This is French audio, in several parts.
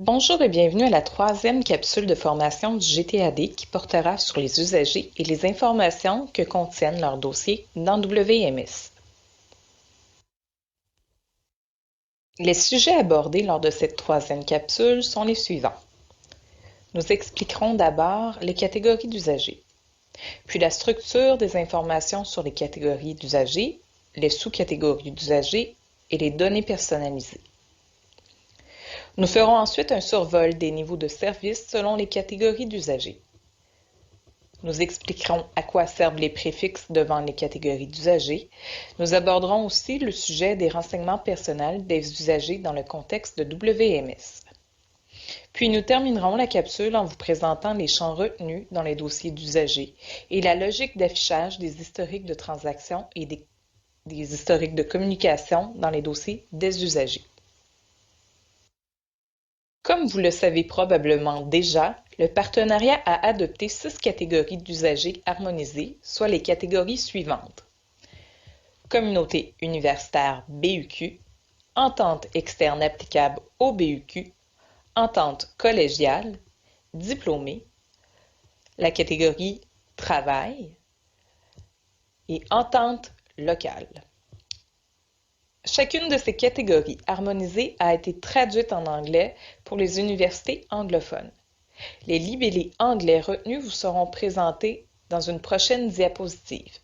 Bonjour et bienvenue à la troisième capsule de formation du GTAD qui portera sur les usagers et les informations que contiennent leurs dossiers dans WMS. Les sujets abordés lors de cette troisième capsule sont les suivants. Nous expliquerons d'abord les catégories d'usagers, puis la structure des informations sur les catégories d'usagers, les sous-catégories d'usagers et les données personnalisées. Nous ferons ensuite un survol des niveaux de service selon les catégories d'usagers. Nous expliquerons à quoi servent les préfixes devant les catégories d'usagers. Nous aborderons aussi le sujet des renseignements personnels des usagers dans le contexte de WMS. Puis nous terminerons la capsule en vous présentant les champs retenus dans les dossiers d'usagers et la logique d'affichage des historiques de transactions et des historiques de communication dans les dossiers des usagers. Comme vous le savez probablement déjà, le partenariat a adopté 6 catégories d'usagers harmonisées, soit les catégories suivantes. Communauté universitaire BUQ, entente externe applicable au BUQ, entente collégiale, diplômé, la catégorie travail et entente locale. Chacune de ces catégories harmonisées a été traduite en anglais pour les universités anglophones. Les libellés anglais retenus vous seront présentés dans une prochaine diapositive.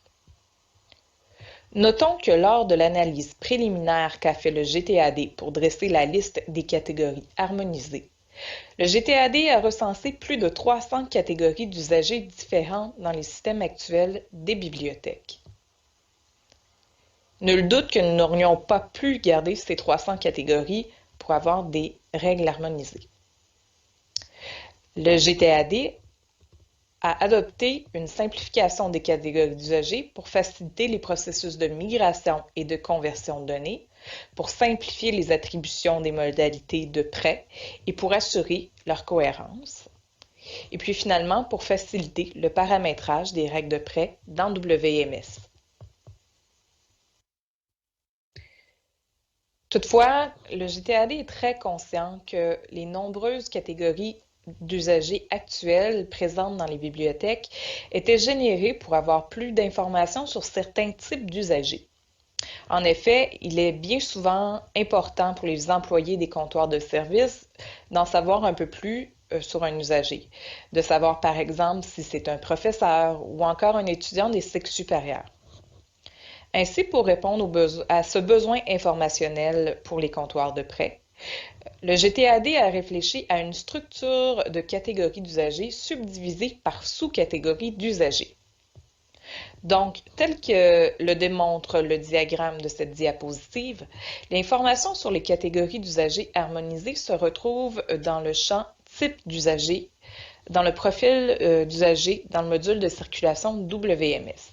Notons que lors de l'analyse préliminaire qu'a fait le GTAD pour dresser la liste des catégories harmonisées, le GTAD a recensé plus de 300 catégories d'usagers différentes dans les systèmes actuels des bibliothèques. Nul doute que nous n'aurions pas pu garder ces 300 catégories pour avoir des règles harmonisées. Le GTAD a adopté une simplification des catégories d'usagers pour faciliter les processus de migration et de conversion de données, pour simplifier les attributions des modalités de prêt et pour assurer leur cohérence. Et puis finalement, pour faciliter le paramétrage des règles de prêt dans WMS. Toutefois, le GTAD est très conscient que les nombreuses catégories d'usagers actuels présentes dans les bibliothèques étaient générées pour avoir plus d'informations sur certains types d'usagers. En effet, il est bien souvent important pour les employés des comptoirs de service d'en savoir un peu plus sur un usager, de savoir par exemple si c'est un professeur ou encore un étudiant des cycles supérieurs. Ainsi, pour répondre à ce besoin informationnel pour les comptoirs de prêt, le GTAD a réfléchi à une structure de catégories d'usagers subdivisée par sous-catégories d'usagers. Donc, tel que le démontre le diagramme de cette diapositive, l'information sur les catégories d'usagers harmonisées se retrouve dans le champ type d'usager, dans le profil d'usager dans le module de circulation WMS.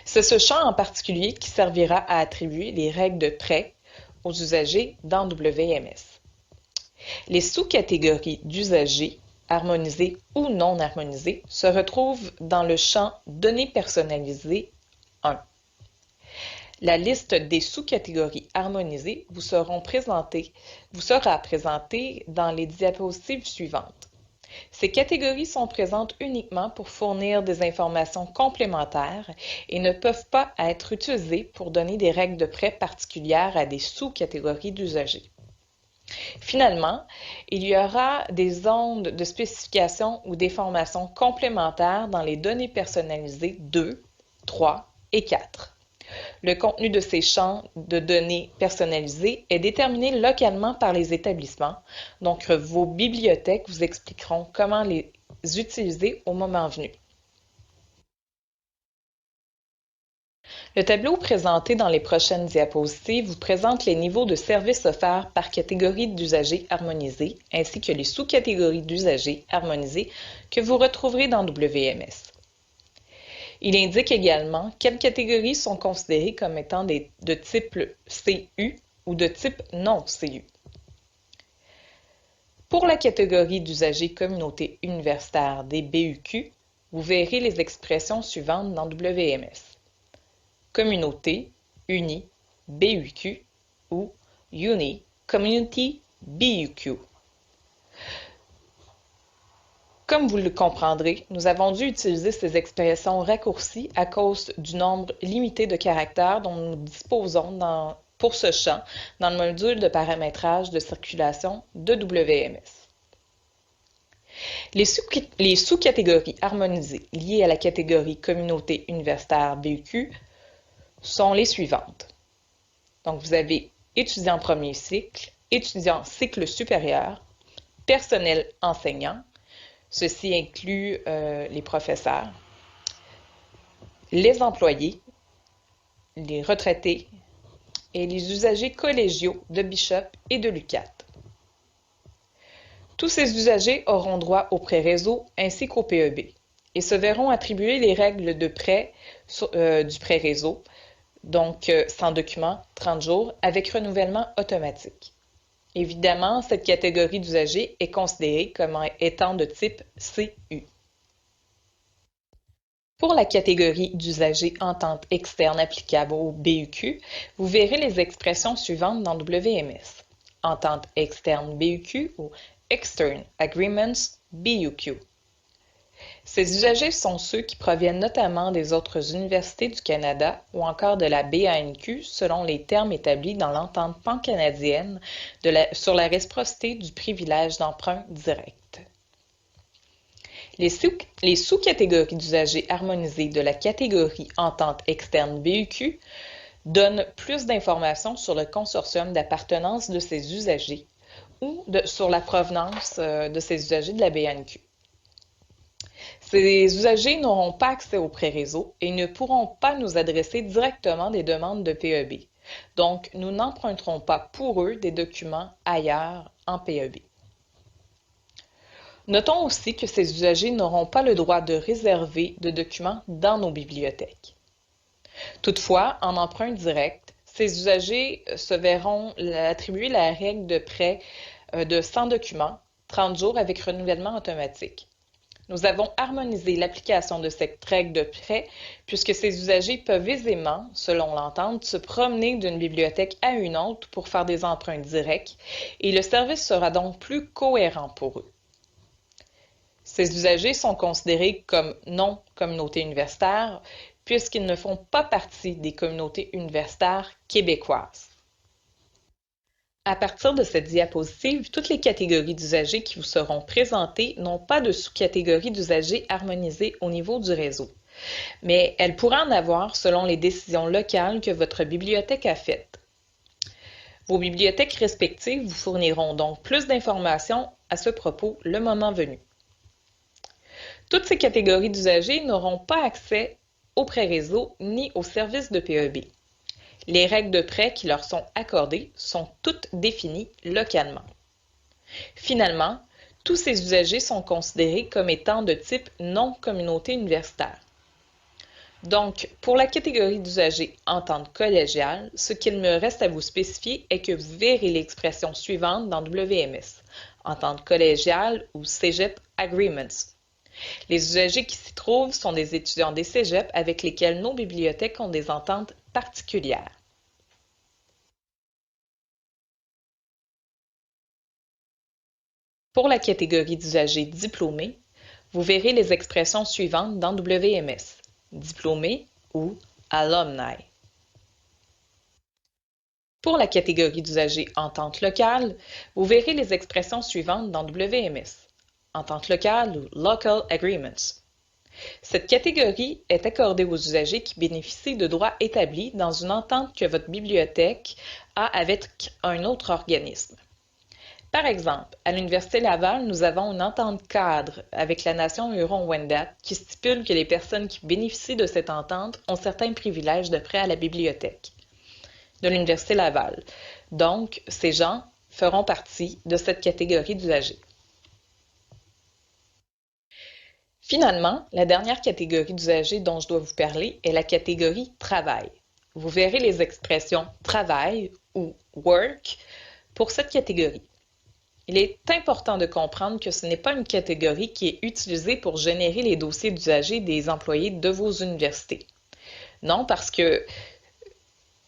C'est ce champ en particulier qui servira à attribuer les règles de prêt aux usagers dans WMS. Les sous-catégories d'usagers, harmonisés ou non harmonisés, se retrouvent dans le champ Données personnalisées 1. La liste des sous-catégories harmonisées vous sera présentée dans les diapositives suivantes. Ces catégories sont présentes uniquement pour fournir des informations complémentaires et ne peuvent pas être utilisées pour donner des règles de prêt particulières à des sous-catégories d'usagers. Finalement, il y aura des zones de spécification ou d'informations complémentaires dans les données personnalisées 2, 3 et 4. Le contenu de ces champs de données personnalisées est déterminé localement par les établissements, donc vos bibliothèques vous expliqueront comment les utiliser au moment venu. Le tableau présenté dans les prochaines diapositives vous présente les niveaux de services offerts par catégorie d'usagers harmonisés ainsi que les sous-catégories d'usagers harmonisés que vous retrouverez dans WMS. Il indique également quelles catégories sont considérées comme étant de type CU ou de type non CU. Pour la catégorie d'usagers communauté universitaire des BUQ, vous verrez les expressions suivantes dans WMS. Communauté, uni, BUQ ou uni, community, BUQ. Comme vous le comprendrez, nous avons dû utiliser ces expressions raccourcies à cause du nombre limité de caractères dont nous disposons pour ce champ dans le module de paramétrage de circulation de WMS. Les sous-catégories harmonisées liées à la catégorie communauté universitaire BUQ sont les suivantes. Donc, vous avez étudiants premier cycle, étudiants cycle supérieur, personnel enseignant, ceci inclut les professeurs, les employés, les retraités et les usagers collégiaux de Bishop et de l'UQAT. Tous ces usagers auront droit au prêt réseau ainsi qu'au PEB et se verront attribuer les règles de prêt du prêt réseau, donc sans document, 30 jours, avec renouvellement automatique. Évidemment, cette catégorie d'usagers est considérée comme étant de type CU. Pour la catégorie d'usagers entente externe applicable au BUQ, vous verrez les expressions suivantes dans WMS. Entente externe BUQ ou Extern Agreements BUQ. Ces usagers sont ceux qui proviennent notamment des autres universités du Canada ou encore de la BANQ selon les termes établis dans l'entente pan-canadienne sur la réciprocité du privilège d'emprunt direct. Les sous-catégories d'usagers harmonisés de la catégorie entente externe BUQ donnent plus d'informations sur le consortium d'appartenance de ces usagers ou sur la provenance de ces usagers de la BANQ. Ces usagers n'auront pas accès au prêt réseau et ne pourront pas nous adresser directement des demandes de PEB. Donc, nous n'emprunterons pas pour eux des documents ailleurs en PEB. Notons aussi que ces usagers n'auront pas le droit de réserver de documents dans nos bibliothèques. Toutefois, en emprunt direct, ces usagers se verront attribuer la règle de prêt de 100 documents, 30 jours avec renouvellement automatique. Nous avons harmonisé l'application de cette règle de prêt puisque ces usagers peuvent aisément, selon l'entente, se promener d'une bibliothèque à une autre pour faire des emprunts directs et le service sera donc plus cohérent pour eux. Ces usagers sont considérés comme non-communautés universitaires puisqu'ils ne font pas partie des communautés universitaires québécoises. À partir de cette diapositive, toutes les catégories d'usagers qui vous seront présentées n'ont pas de sous-catégorie d'usagers harmonisés au niveau du réseau, mais elles pourraient en avoir selon les décisions locales que votre bibliothèque a faites. Vos bibliothèques respectives vous fourniront donc plus d'informations à ce propos le moment venu. Toutes ces catégories d'usagers n'auront pas accès au prêt réseau ni aux services de PEB. Les règles de prêt qui leur sont accordées sont toutes définies localement. Finalement, tous ces usagers sont considérés comme étant de type non-communauté universitaire. Donc, pour la catégorie d'usagers entente collégiale, ce qu'il me reste à vous spécifier est que vous verrez l'expression suivante dans WMS, entente collégiale ou Cégep Agreements. Les usagers qui s'y trouvent sont des étudiants des cégeps avec lesquels nos bibliothèques ont des ententes particulières. Pour la catégorie d'usagers diplômés, vous verrez les expressions suivantes dans WMS, diplômé ou alumni. Pour la catégorie d'usagers entente locale, vous verrez les expressions suivantes dans WMS, entente locale ou local agreements. Cette catégorie est accordée aux usagers qui bénéficient de droits établis dans une entente que votre bibliothèque a avec un autre organisme. Par exemple, à l'Université Laval, nous avons une entente cadre avec la nation Huron-Wendat qui stipule que les personnes qui bénéficient de cette entente ont certains privilèges de prêt à la bibliothèque de l'Université Laval. Donc, ces gens feront partie de cette catégorie d'usagers. Finalement, la dernière catégorie d'usagers dont je dois vous parler est la catégorie travail. Vous verrez les expressions travail ou work pour cette catégorie. Il est important de comprendre que ce n'est pas une catégorie qui est utilisée pour générer les dossiers d'usagers des employés de vos universités. Non, parce que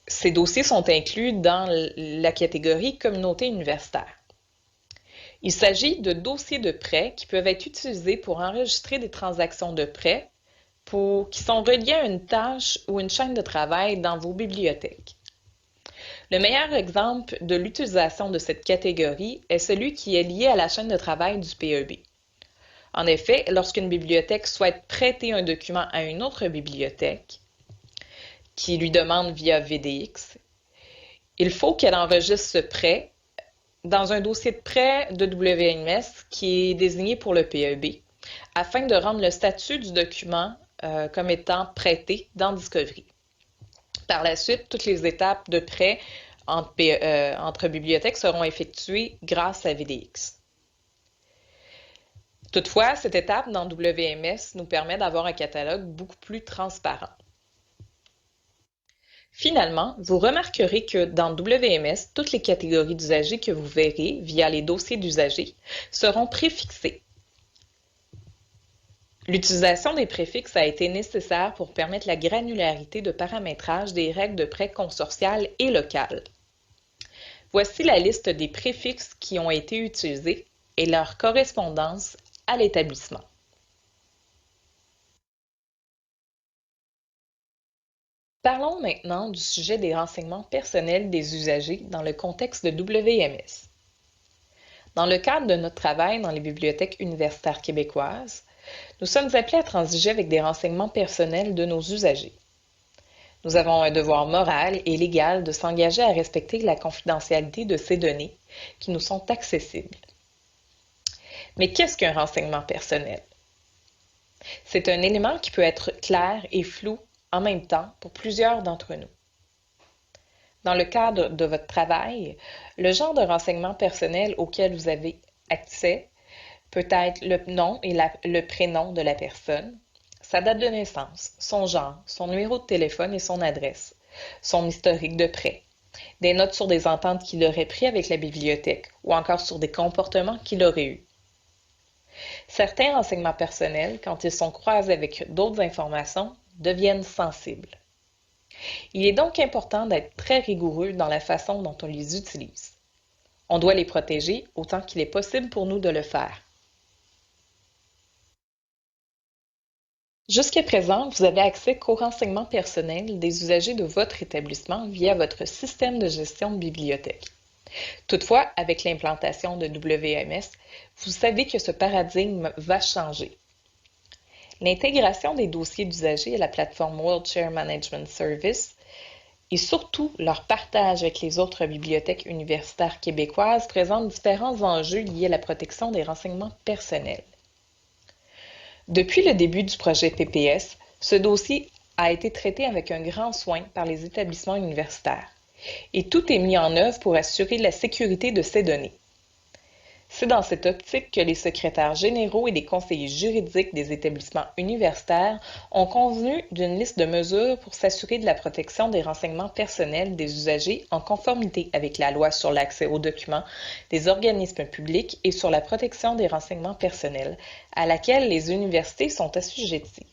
ces dossiers sont inclus dans la catégorie communauté universitaire. Il s'agit de dossiers de prêt qui peuvent être utilisés pour enregistrer des transactions de prêt qui sont reliées à une tâche ou une chaîne de travail dans vos bibliothèques. Le meilleur exemple de l'utilisation de cette catégorie est celui qui est lié à la chaîne de travail du PEB. En effet, lorsqu'une bibliothèque souhaite prêter un document à une autre bibliothèque qui lui demande via VDX, il faut qu'elle enregistre ce prêt dans un dossier de prêt de WMS qui est désigné pour le PEB afin de rendre le statut du document comme étant prêté dans Discovery. Par la suite, toutes les étapes de prêt entre bibliothèques seront effectuées grâce à VDX. Toutefois, cette étape dans WMS nous permet d'avoir un catalogue beaucoup plus transparent. Finalement, vous remarquerez que dans WMS, toutes les catégories d'usagers que vous verrez via les dossiers d'usagers seront préfixées. L'utilisation des préfixes a été nécessaire pour permettre la granularité de paramétrage des règles de prêt consortiales et locales. Voici la liste des préfixes qui ont été utilisés et leur correspondance à l'établissement. Parlons maintenant du sujet des renseignements personnels des usagers dans le contexte de WMS. Dans le cadre de notre travail dans les bibliothèques universitaires québécoises, nous sommes appelés à transiger avec des renseignements personnels de nos usagers. Nous avons un devoir moral et légal de s'engager à respecter la confidentialité de ces données qui nous sont accessibles. Mais qu'est-ce qu'un renseignement personnel? C'est un élément qui peut être clair et flou en même temps pour plusieurs d'entre nous. Dans le cadre de votre travail, le genre de renseignement personnel auquel vous avez accès peut être le nom et le prénom de la personne, sa date de naissance, son genre, son numéro de téléphone et son adresse, son historique de prêt, des notes sur des ententes qu'il aurait prises avec la bibliothèque ou encore sur des comportements qu'il aurait eus. Certains renseignements personnels, quand ils sont croisés avec d'autres informations, deviennent sensibles. Il est donc important d'être très rigoureux dans la façon dont on les utilise. On doit les protéger autant qu'il est possible pour nous de le faire. Jusqu'à présent, vous avez accès qu'aux renseignements personnels des usagers de votre établissement via votre système de gestion de bibliothèque. Toutefois, avec l'implantation de WMS, vous savez que ce paradigme va changer. L'intégration des dossiers d'usagers à la plateforme WorldShare Management Service et surtout leur partage avec les autres bibliothèques universitaires québécoises présente différents enjeux liés à la protection des renseignements personnels. Depuis le début du projet PPS, ce dossier a été traité avec un grand soin par les établissements universitaires et tout est mis en œuvre pour assurer la sécurité de ces données. C'est dans cette optique que les secrétaires généraux et les conseillers juridiques des établissements universitaires ont convenu d'une liste de mesures pour s'assurer de la protection des renseignements personnels des usagers en conformité avec la loi sur l'accès aux documents des organismes publics et sur la protection des renseignements personnels, à laquelle les universités sont assujetties.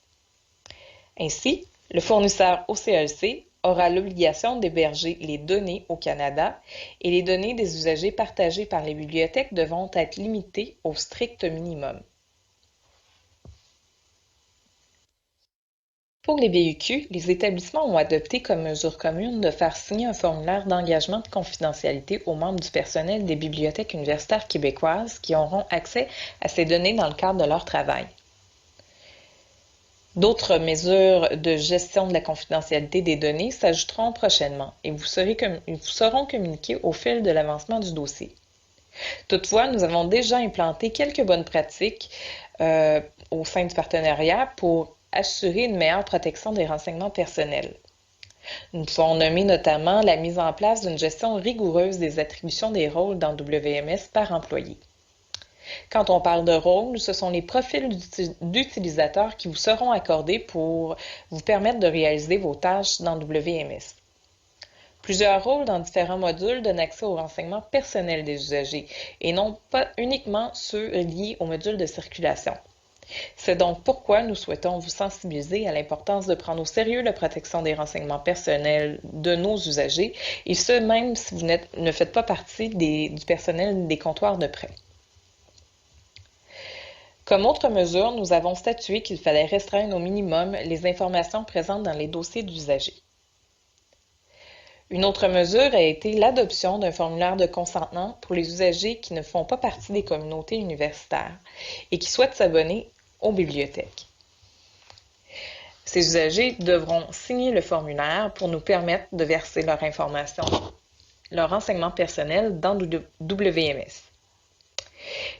Ainsi, le fournisseur OCLC aura l'obligation d'héberger les données au Canada et les données des usagers partagées par les bibliothèques devront être limitées au strict minimum. Pour les BUQ, les établissements ont adopté comme mesure commune de faire signer un formulaire d'engagement de confidentialité aux membres du personnel des bibliothèques universitaires québécoises qui auront accès à ces données dans le cadre de leur travail. D'autres mesures de gestion de la confidentialité des données s'ajouteront prochainement et vous seront communiquées au fil de l'avancement du dossier. Toutefois, nous avons déjà implanté quelques bonnes pratiques au sein du partenariat pour assurer une meilleure protection des renseignements personnels. Nous pouvons nommer notamment la mise en place d'une gestion rigoureuse des attributions des rôles dans WMS par employé. Quand on parle de rôles, ce sont les profils d'utilisateurs qui vous seront accordés pour vous permettre de réaliser vos tâches dans WMS. Plusieurs rôles dans différents modules donnent accès aux renseignements personnels des usagers et non pas uniquement ceux liés au module de circulation. C'est donc pourquoi nous souhaitons vous sensibiliser à l'importance de prendre au sérieux la protection des renseignements personnels de nos usagers, et ce même si vous ne faites pas partie du personnel des comptoirs de prêt. Comme autre mesure, nous avons statué qu'il fallait restreindre au minimum les informations présentes dans les dossiers d'usagers. Une autre mesure a été l'adoption d'un formulaire de consentement pour les usagers qui ne font pas partie des communautés universitaires et qui souhaitent s'abonner aux bibliothèques. Ces usagers devront signer le formulaire pour nous permettre de verser leur information, leur renseignement personnel dans WMS.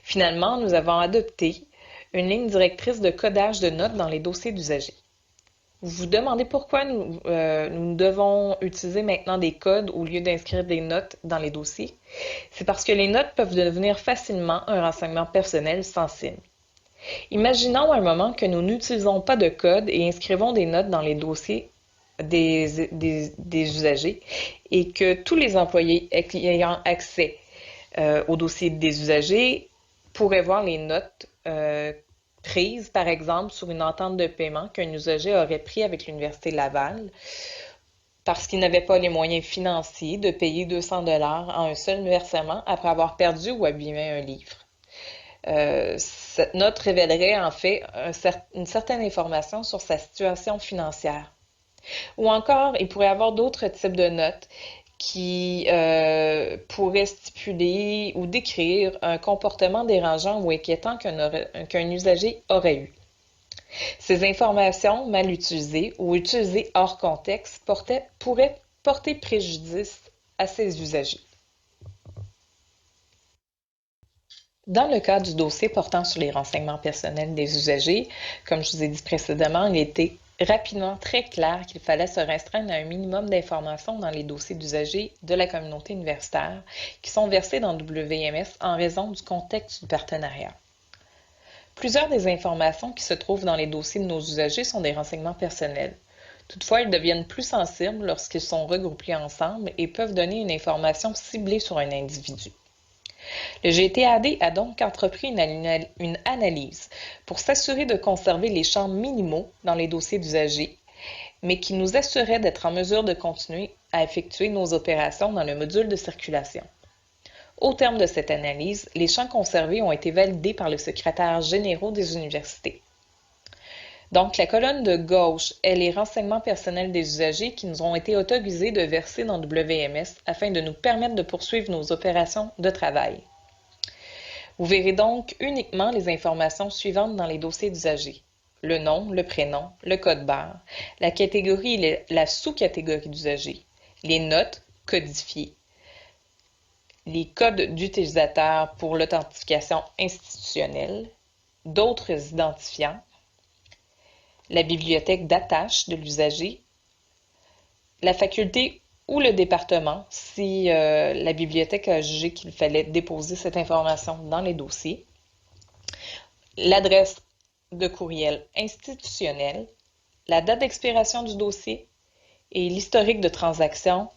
Finalement, nous avons adopté une ligne directrice de codage de notes dans les dossiers d'usagers. Vous vous demandez pourquoi nous devons utiliser maintenant des codes au lieu d'inscrire des notes dans les dossiers? C'est parce que les notes peuvent devenir facilement un renseignement personnel sensible. Imaginons un moment que nous n'utilisons pas de code et inscrivons des notes dans les dossiers des usagers et que tous les employés ayant accès au dossier des usagers pourraient voir les notes prises, par exemple, sur une entente de paiement qu'un usager aurait pris avec l'Université Laval parce qu'il n'avait pas les moyens financiers de payer 200 $ en un seul versement après avoir perdu ou abîmé un livre. Cette note révélerait en fait une certaine information sur sa situation financière. Ou encore, il pourrait y avoir d'autres types de notes qui pourraient stipuler ou décrire un comportement dérangeant ou inquiétant qu'un usager aurait eu. Ces informations mal utilisées ou utilisées hors contexte pourraient porter préjudice à ces usagers. Dans le cas du dossier portant sur les renseignements personnels des usagers, comme je vous ai dit précédemment, il était rapidement très clair qu'il fallait se restreindre à un minimum d'informations dans les dossiers d'usagers de la communauté universitaire qui sont versés dans WMS en raison du contexte du partenariat. Plusieurs des informations qui se trouvent dans les dossiers de nos usagers sont des renseignements personnels. Toutefois, ils deviennent plus sensibles lorsqu'ils sont regroupés ensemble et peuvent donner une information ciblée sur un individu. Le GTAD a donc entrepris une analyse pour s'assurer de conserver les champs minimaux dans les dossiers d'usagers, mais qui nous assurait d'être en mesure de continuer à effectuer nos opérations dans le module de circulation. Au terme de cette analyse, les champs conservés ont été validés par le secrétaire général des universités. Donc, la colonne de gauche est les renseignements personnels des usagers qui nous ont été autorisés de verser dans WMS afin de nous permettre de poursuivre nos opérations de travail. Vous verrez donc uniquement les informations suivantes dans les dossiers d'usagers. Le nom, le prénom, le code barre, la catégorie et la sous-catégorie d'usagers, les notes codifiées, les codes d'utilisateurs pour l'authentification institutionnelle, d'autres identifiants, la bibliothèque d'attache de l'usager, la faculté ou le département si la bibliothèque a jugé qu'il fallait déposer cette information dans les dossiers, l'adresse de courriel institutionnelle, la date d'expiration du dossier et l'historique de transaction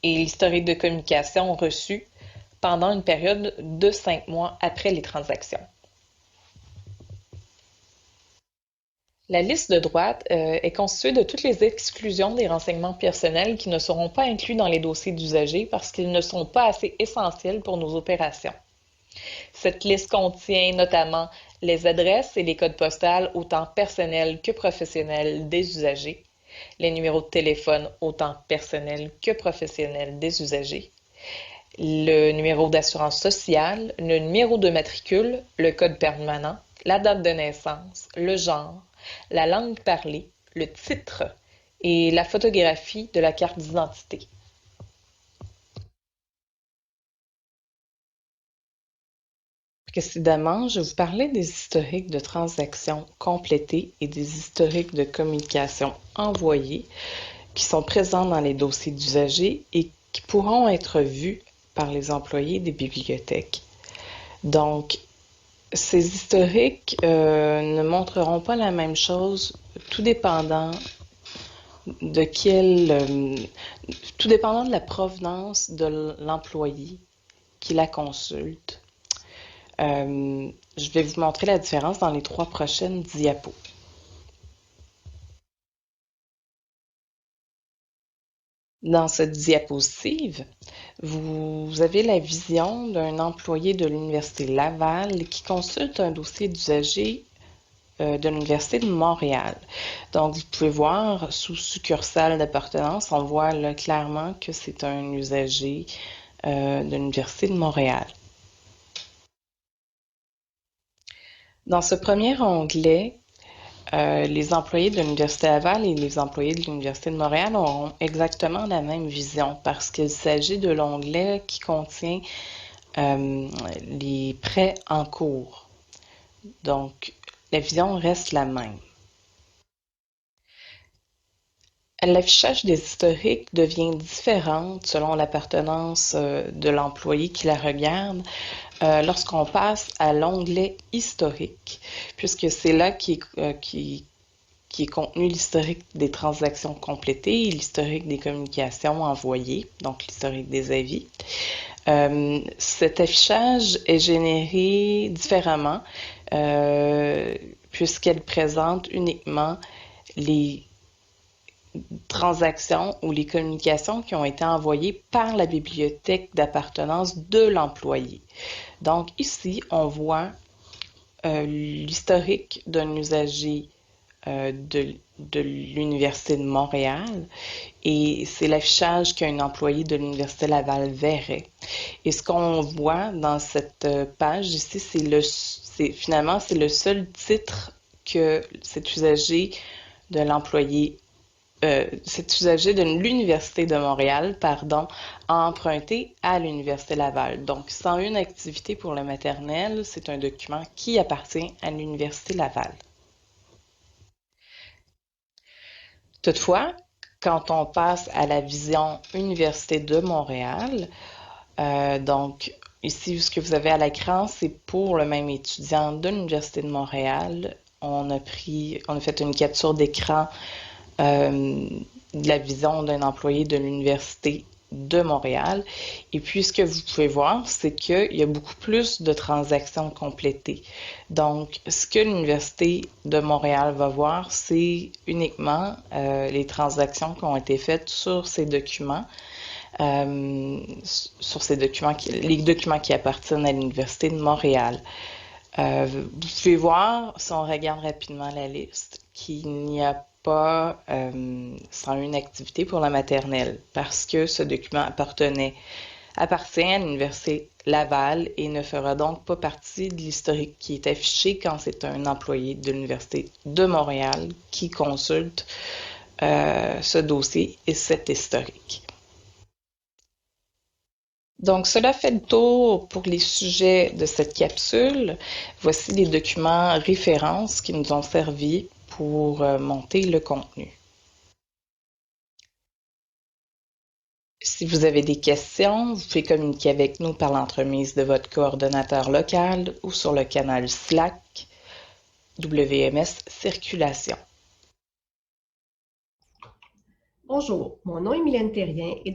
et l'historique de communication reçu pendant une période de 5 mois après les transactions. La liste de droite est constituée de toutes les exclusions des renseignements personnels qui ne seront pas inclus dans les dossiers d'usagers parce qu'ils ne sont pas assez essentiels pour nos opérations. Cette liste contient notamment les adresses et les codes postaux autant personnels que professionnels des usagers, les numéros de téléphone autant personnels que professionnels des usagers, le numéro d'assurance sociale, le numéro de matricule, le code permanent, la date de naissance, le genre, la langue parlée, le titre et la photographie de la carte d'identité. Précédemment, je vous parlais des historiques de transactions complétés et des historiques de communication envoyés qui sont présents dans les dossiers d'usagers et qui pourront être vus par les employés des bibliothèques. Donc, ces historiques ne montreront pas la même chose, tout dépendant tout dépendant de la provenance de l'employé qui la consulte. Je vais vous montrer la différence dans les 3 prochaines diapos. Dans cette diapositive, vous avez la vision d'un employé de l'Université Laval qui consulte un dossier d'usager de l'Université de Montréal. Donc, vous pouvez voir sous succursale d'appartenance, on voit là clairement que c'est un usager de l'Université de Montréal. Dans ce premier onglet, les employés de l'Université Laval et les employés de l'Université de Montréal auront exactement la même vision parce qu'il s'agit de l'onglet qui contient les prêts en cours. Donc, la vision reste la même. L'affichage des historiques devient différent selon l'appartenance de l'employé qui la regarde lorsqu'on passe à l'onglet historique, puisque c'est là qui est contenu l'historique des transactions complétées et l'historique des communications envoyées, donc l'historique des avis. Cet affichage est généré différemment puisqu'elle présente uniquement les transactions ou les communications qui ont été envoyées par la bibliothèque d'appartenance de l'employé. Donc ici, on voit l'historique d'un usager de l'Université de Montréal et c'est l'affichage qu'un employé de l'Université Laval verrait. Et ce qu'on voit dans cette page ici, finalement, c'est le seul titre que cet usager de l'employé cet usager de l'Université de Montréal, pardon, a emprunté à l'Université Laval. Donc, 101 activités pour le maternel, c'est un document qui appartient à l'Université Laval. Toutefois, quand on passe à la vision Université de Montréal, donc ici, ce que vous avez à l'écran, c'est pour le même étudiant de l'Université de Montréal. On a fait une capture d'écran de la vision d'un employé de l'Université de Montréal. Et puis, ce que vous pouvez voir, c'est qu'il y a beaucoup plus de transactions complétées. Donc, ce que l'Université de Montréal va voir, c'est uniquement les transactions qui ont été faites sur ces documents. Les documents qui appartiennent à l'Université de Montréal. Vous pouvez voir, si on regarde rapidement la liste, qu'il n'y a pas 101 activités pour la maternelle parce que ce document appartient à l'Université Laval et ne fera donc pas partie de l'historique qui est affiché quand c'est un employé de l'Université de Montréal qui consulte ce dossier et cet historique. Donc, cela fait le tour pour les sujets de cette capsule. Voici les documents références qui nous ont servi pour monter le contenu. Si vous avez des questions, vous pouvez communiquer avec nous par l'entremise de votre coordonnateur local ou sur le canal Slack WMS Circulation. Bonjour, mon nom est Mylène Thérien et